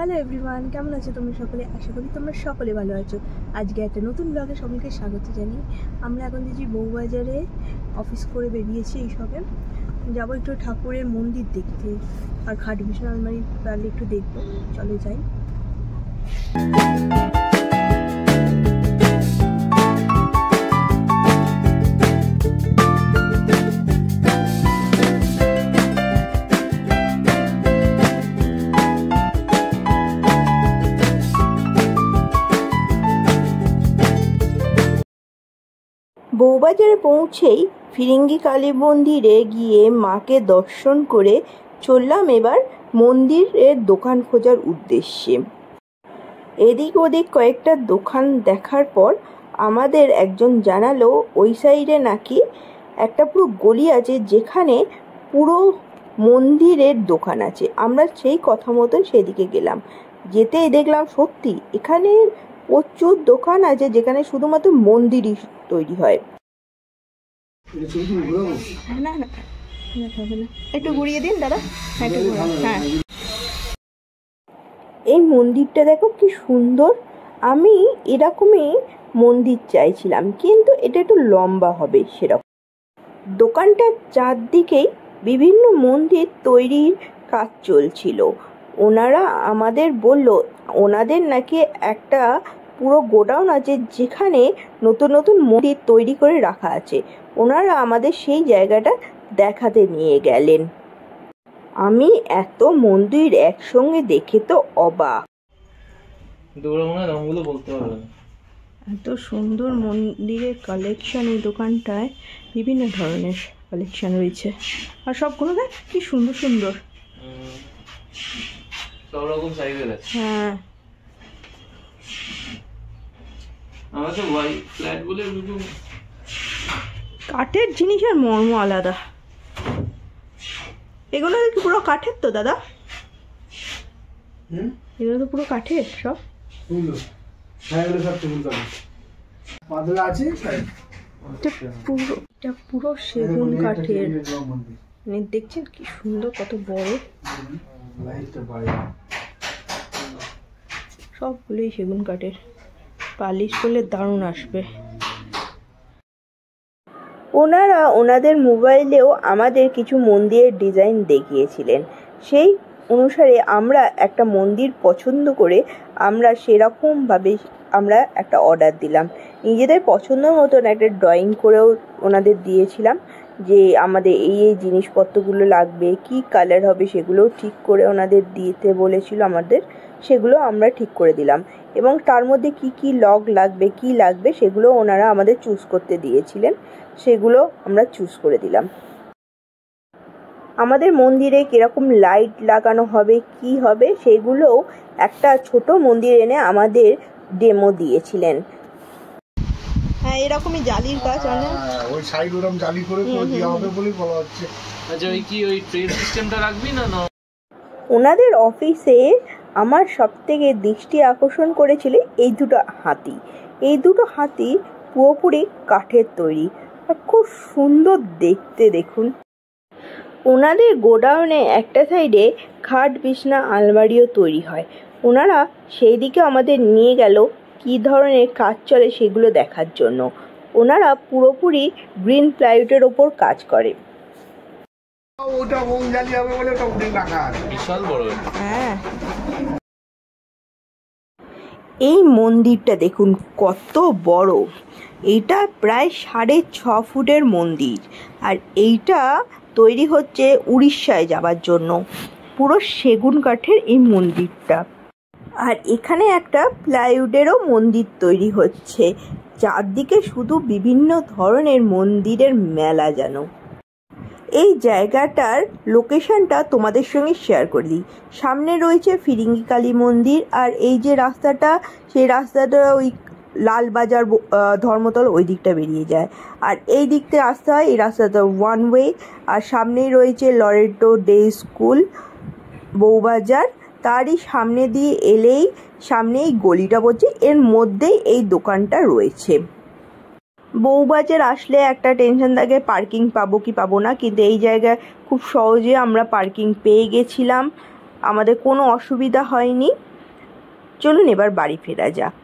Hello everyone, কেমন আছো তোমরা সকলে? আশা করি তোমরা সকলে ভালো আছো। আজকে একটা নতুন ব্লগে সকলকে স্বাগত জানিয়ে আমরা এখন দিয়েছি বউবাজারে অফিস করে বেরিয়েছি। এই সবে যাবো একটু ঠাকুরের মন্দির দেখতে, আর খাট বিছানা আলমারি পারলে একটু দেখবো। চলে যাই। বউবাজারে পৌঁছেই ফিরিঙ্গি কালী মন্দিরে গিয়ে মাকে দর্শন করে চললাম এবার মন্দিরের দোকান খোঁজার উদ্দেশ্যে। এদিক ওদিক কয়েকটা দোকান দেখার পর আমাদের একজন জানালো ওই সাইডে নাকি একটা পুরো গলি আছে যেখানে পুরো মন্দিরের দোকান আছে। আমরা সেই কথা মতন সেদিকে গেলাম। যেতেই দেখলাম সত্যি এখানে প্রচুর দোকান আছে যেখানে শুধুমাত্র মন্দিরই তৈরি হয়। না না একটু ঘুরিয়ে দিন দাদা। হ্যাঁ, এই মন্দিরটা দেখো কি সুন্দর। আমি এরকমই মন্দির চাইছিলাম, কিন্তু এটা একটু লম্বা হবে সেরকম। দোকানটার চারদিকেই বিভিন্ন মন্দির তৈরির কাজ চলছিল। ওনারা আমাদের বলল ওনাদের নাকি একটা পুরো গোডাউন আছে যেখানে নতুন নতুন মন্দির তৈরি করে রাখা আছে। ওনারা আমাদের সেই জায়গাটা দেখাতে নিয়ে গেলেন। আমি এত মন্দির একসঙ্গে দেখে তো অবাক। এত সুন্দর মন্দিরের কালেকশন এই দোকানটায়, বিভিন্ন ধরনের কালেকশন রয়েছে। আর সবগুলো দেখ কি সুন্দর সুন্দর, সব রকম সাইজের আছে। হ্যাঁ, কাঠের জিনিসের মর্ম আলাদা। এগুলো কি পুরো কাঠের তো দাদা? এগুলো তো পুরো কাঠের সব। এটা পুরো সেগুন কাঠের। দেখছেন কি সুন্দর, কত বড়। সবগুলোই সেগুন কাঠের, পালিশ করলে দারুণ আসবে। ওনারা ওনাদের মোবাইলেও আমাদের কিছু মন্দিরের ডিজাইন দেখিয়েছিলেন। সেই অনুসারে আমরা একটা মন্দির পছন্দ করে আমরা সেরকমভাবে আমরা একটা অর্ডার দিলাম। নিজেদের পছন্দ মতন একটা ড্রয়িং করেও ওনাদের দিয়েছিলাম যে আমাদের এই এই জিনিসপত্রগুলো লাগবে, কি কালার হবে সেগুলোও ঠিক করে ওনাদের দিতে বলেছিল আমাদের। সেগুলো আমরা ঠিক করে দিলাম এবং তার মধ্যে কি কি লগ লাগবে, কি লাগবে সেগুলো ওনারা আমাদের চুজ করতে দিয়েছিলেন। সেগুলো আমরা চুজ করে দিলাম। আমাদের মন্দিরে কিরকম লাইট লাগানো হবে, কি হবে সেগুলোও একটা ছোট মন্দির এনে আমাদের ডেমো দিয়েছিলেন। হ্যাঁ, এরকমই জালির কাজ অনেক, ওই সাইড ওরকম জালি করে দেওয়া হবে বলেই বলা হচ্ছে। আচ্ছা, ওই কি ওই ট্রেন সিস্টেমটা রাখবি না? ওনাদের অফিসে আমার সবথেকে দৃষ্টি আকর্ষণ করেছিল এই দুটো হাতি। এই দুটো হাতি পুরোপুরি কাঠের তৈরি আর খুব সুন্দর দেখতে। দেখুন, ওনাদের গোডাউনে একটা সাইডে খাট বিছনা আলমারিও তৈরি হয়। ওনারা সেই দিকে আমাদের নিয়ে গেল কী ধরনের কাজ চলে সেগুলো দেখার জন্য। ওনারা পুরোপুরি গ্রিন প্লাইউডের ওপর কাজ করে। হ্যাঁ, এই মন্দিরটা দেখুন কত বড়। এইটা প্রায় 6.5 ফুটের মন্দির, আর এইটা তৈরি হচ্ছে উড়িষ্যায় যাবার জন্য। পুরো সেগুন কাঠের এই মন্দিরটা। আর এখানে একটা প্লাইউডেরও মন্দির তৈরি হচ্ছে। চারদিকে শুধু বিভিন্ন ধরনের মন্দিরের মেলা যেন। এই জায়গাটার লোকেশনটা তোমাদের সঙ্গে শেয়ার করে দিই। সামনে রয়েছে ফিরিঙ্গি কালী মন্দির, আর এই যে রাস্তাটা, সেই রাস্তাটা ওই লালবাজার ধর্মতল ওই দিকটা বেরিয়ে যায়। আর এই দিকতে আসতে হয়, এই রাস্তাটা ওয়ান ওয়ে। আর সামনেই রয়েছে লরেটো ডে স্কুল বউবাজার। তারই সামনে দিয়ে এলেই সামনে এই গলিটা পড়ছে, এর মধ্যেই এই দোকানটা রয়েছে। বউবাজার আসলে একটা টেনশন থাকে পার্কিং পাবো কি পাবো না, কিন্তু এই জায়গায় খুব সহজে আমরা পার্কিং পেয়ে গেছিলাম। আমাদের কোনো অসুবিধা হয়নি। চলুন এবার বাড়ি ফেরা যাক।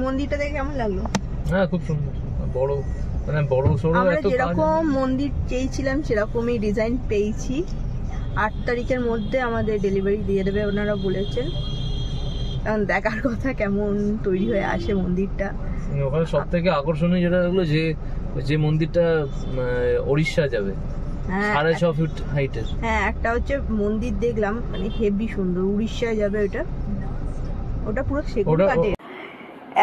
মন্দিরটা দেখে কেমন লাগলো? হ্যাঁ, খুব সুন্দর, বড়, মানে বড় সড়ো। আমরা যেরকম মন্দির চেয়েছিলাম সেরকমই ডিজাইন পেয়েছি। 8 তারিখের মধ্যে আমাদের ডেলিভারি দিয়ে দেবে ওনারা বলেছেন। কারণ দেখার কথা কেমন তৈরি হয়ে আসে মন্দিরটা। ওখানে সব থেকে আকর্ষণীয় যেটা হলো যে মন্দিরটা ওড়িশা যাবে, 6.5 ফুট হাইটের। হ্যাঁ, একটা হচ্ছে মন্দির দেখলাম, মানে হেভি সুন্দর, উড়িষ্যায় যাবে ওটা পুরো সেগুন কাঠের।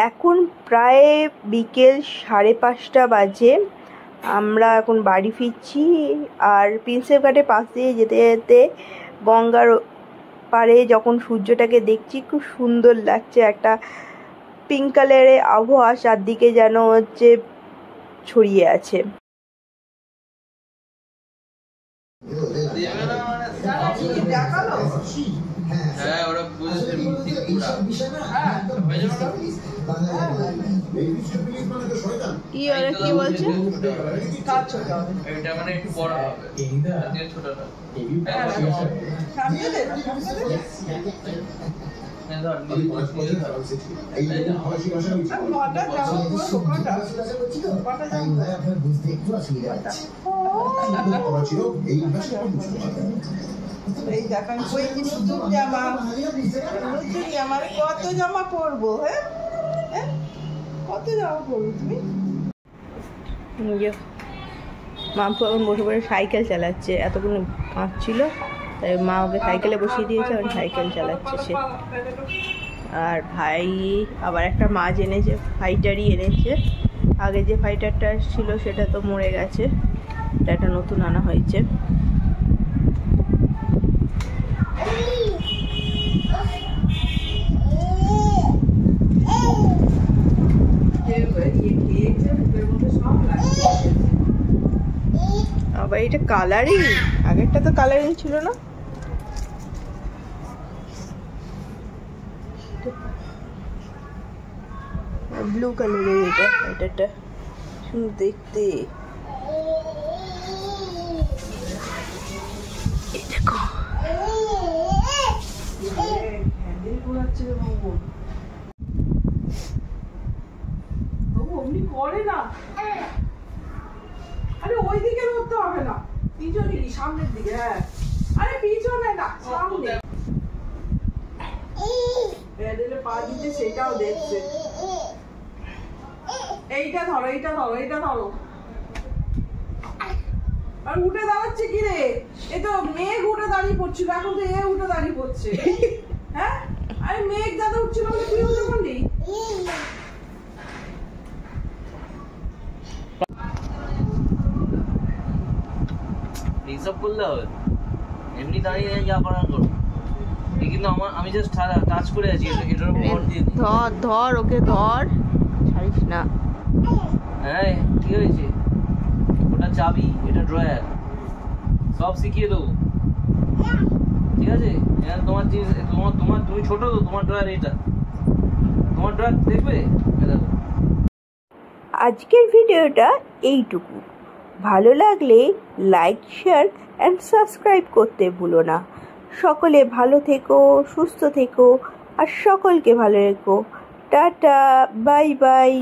এখন প্রায় বিকেল 5:30 বাজে। আমরা এখন বাড়ি ফিরছি। আর প্রিন্সেপ ঘাটের পাশ দিয়ে যেতে যেতে গঙ্গার পাড়ে যখন সূর্যটাকে দেখছি, খুব সুন্দর লাগছে। একটা পিঙ্ক কালারের আবহাওয়া চারদিকে যেন হচ্ছে ছড়িয়ে আছে। কি বলছে? কত জামা পরবো? হ্যাঁ, কত জামা পরবো তুমি? মা এখন বসে বসে সাইকেল চালাচ্ছে। এতক্ষণ কাঁদছিল, তাই মা ওকে সাইকেলে বসিয়ে দিয়েছে, এখন সাইকেল চালাচ্ছে সে। আর ভাই আবার একটা মাছ এনেছে, ফাইটারই এনেছে। আগে যে ফাইটারটা ছিল সেটা তো মরে গেছে, এটা একটা নতুন আনা হয়েছে। আবার এটা কালারিং, আগেরটা তো কালারিং ছিল না। ব্লু কালারের এটা সুন্দর দেখতে। দেখো করে না। আরে ওই দিকে ধরতে হবে না, পিছনে কি সামনের দিকে? হ্যাঁ, আরে পিছনে না, সামনে। প্যাডেলে পা দিতে সেটাও দেখছে। এইটা ধরো, এইটা ধরো, এইটা ধরো। আর উঠে দাঁড়াচ্ছে কি রে? এ তো মেঘ উঠে দাঁড়িয়ে পড়ছিল, এখন তো এ উঠে দাঁড়িয়ে পড়ছে। হ্যাঁ, আরে মেঘ দাদা উঠছিল বলে তুই উঠে পড়লি। এইসব করলে হবে? এমনি দাঁড়িয়ে যা করার করো। কিন্তু আমি জাস্ট টাচ করে আছি, এটার উপর ভর দিয়ে ধর ওকে, ধর, ছাড়িস না। হ্যাঁ, কি হয়েছে? ওটা চাবি, এটা ড্রয়ার, সব শিখিয়ে দেবো, ঠিক আছে? তোমার জিনিস, তুমি ছোট তো, তোমার ড্রয়ার এটা, তোমার ড্রয়ার দেখবে। আজকের ভিডিওটা এইটুকু। ভালো লাগলে লাইক, শেয়ার অ্যান্ড সাবস্ক্রাইব করতে ভুলো না। সকলে ভালো থেকো, সুস্থ থেকো, আর সকলকে ভালো রেখো। Tata, bye bye.